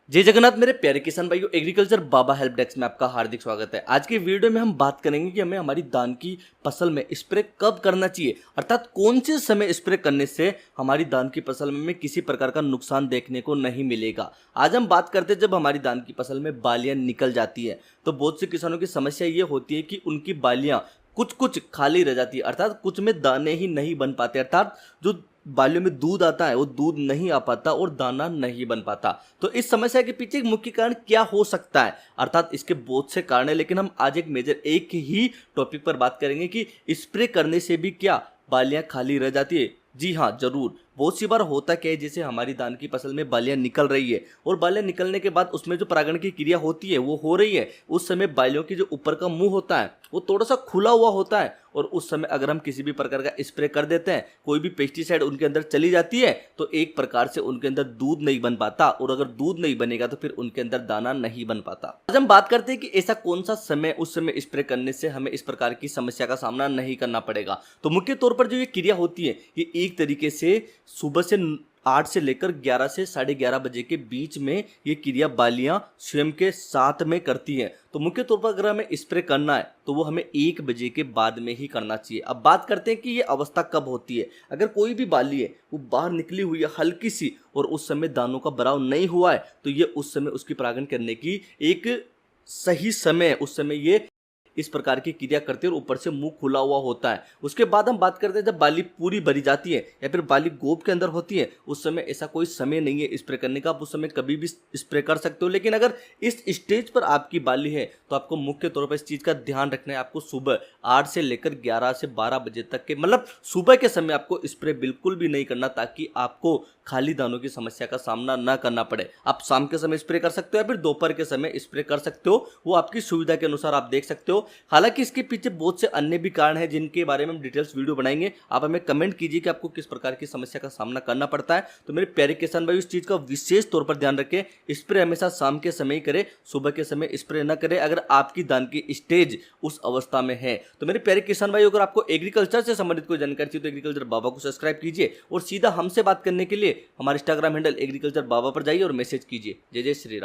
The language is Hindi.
जय जगन्नाथ मेरे प्यारे किसान भाइयों, एग्रीकल्चर बाबा हेल्प डेस्क में आपका हार्दिक स्वागत है। आज की वीडियो में हम बात करेंगे कि हमें हमारी धान की फसल में स्प्रे कब करना चाहिए, अर्थात कौन से समय स्प्रे करने से हमारी धान की फसल में किसी प्रकार का नुकसान देखने को नहीं मिलेगा। आज हम बात करते हैं जब हमारी धान की फसल में बालियां निकल जाती है तो बहुत से किसानों की समस्या ये होती है कि उनकी बालियां कुछ कुछ खाली रह जाती है, अर्थात कुछ में दाने ही नहीं बन पाते, अर्थात जो बालियों में दूध आता है वो दूध नहीं आ पाता और दाना नहीं बन पाता। तो इस समस्या के पीछे एक मुख्य कारण क्या हो सकता है, अर्थात इसके बहुत से कारण है, लेकिन हम आज एक ही टॉपिक पर बात करेंगे कि स्प्रे करने से भी क्या बालियां खाली रह जाती है। जी हाँ, जरूर। बहुत सी बार होता क्या है, जैसे हमारी धान की फसल में बालियां निकल रही है और बालियां निकलने के बाद उसमें जो परागण की क्रिया होती है वो हो रही है, उस समय बालियों की जो ऊपर का मुंह होता है वो थोड़ा सा खुला हुआ होता है और उस समय अगर हम किसी भी प्रकार का स्प्रे कर देते हैं, कोई भी पेस्टिसाइड उनके अंदर चली जाती है तो एक प्रकार से उनके अंदर दूध नहीं बन पाता और अगर दूध नहीं बनेगा तो फिर उनके अंदर दाना नहीं बन पाता। आज हम बात करते हैं कि ऐसा कौन सा समय, उस समय स्प्रे करने से हमें इस प्रकार की समस्या का सामना नहीं करना पड़ेगा। तो मुख्य तौर पर जो ये क्रिया होती है ये एक तरीके से सुबह से 8 से लेकर 11 से 11:30 बजे के बीच में ये क्रिया बालियां स्वयं के साथ में करती हैं। तो मुख्य तौर पर अगर हमें स्प्रे करना है तो वो हमें 1 बजे के बाद में ही करना चाहिए। अब बात करते हैं कि ये अवस्था कब होती है। अगर कोई भी बाली है वो बाहर निकली हुई है हल्की सी और उस समय दानों का भराव नहीं हुआ है तो ये उस समय उसकी परागण करने की एक सही समय, उस समय ये इस प्रकार की क्रिया करते हैं और ऊपर से मुंह खुला हुआ होता है। उसके बाद हम बात करते हैं जब बाली पूरी भरी जाती है या फिर बाली गोब के अंदर होती है, उस समय ऐसा कोई समय नहीं है स्प्रे करने का, आप उस समय कभी भी स्प्रे कर सकते हो। लेकिन अगर इस स्टेज पर आपकी बाली है तो आपको मुख्य तौर पर इस चीज का ध्यान रखना है। आपको सुबह 8 से लेकर 11 से 12 बजे तक के, मतलब सुबह के समय आपको स्प्रे बिल्कुल भी नहीं करना, ताकि आपको खाली दानों की समस्या का सामना न करना पड़े। आप शाम के समय स्प्रे कर सकते हो या फिर दोपहर के समय स्प्रे कर सकते हो, वो आपकी सुविधा के अनुसार आप देख सकते हो। हालांकि इसके पीछे बहुत से अन्य भी कारण हैं जिनके बारे में हम डिटेल्स वीडियो बनाएंगे। आप हमें कमेंट कीजिए कि आपको किस प्रकार की समस्या का सामना करना पड़ता है। तो मेरे प्यारे किसान भाई, इस चीज का विशेष तौर पर ध्यान रखें, स्प्रे हमेशा शाम के समय ही करें, सुबह के समय स्प्रे न करें अगर आपकी धान की स्टेज उस अवस्था में है। तो मेरे प्यारे किसान भाई, अगर आपको एग्रीकल्चर से संबंधित कोई जानकारी चाहिए तो एग्रीकल्चर बाबा को सब्सक्राइब कीजिए और सीधा हमसे बात करने के लिए हमारे इंस्टाग्राम हैंडल एग्रीकल्चर बाबा पर जाइए और मैसेज कीजिए। जय जय श्री राम।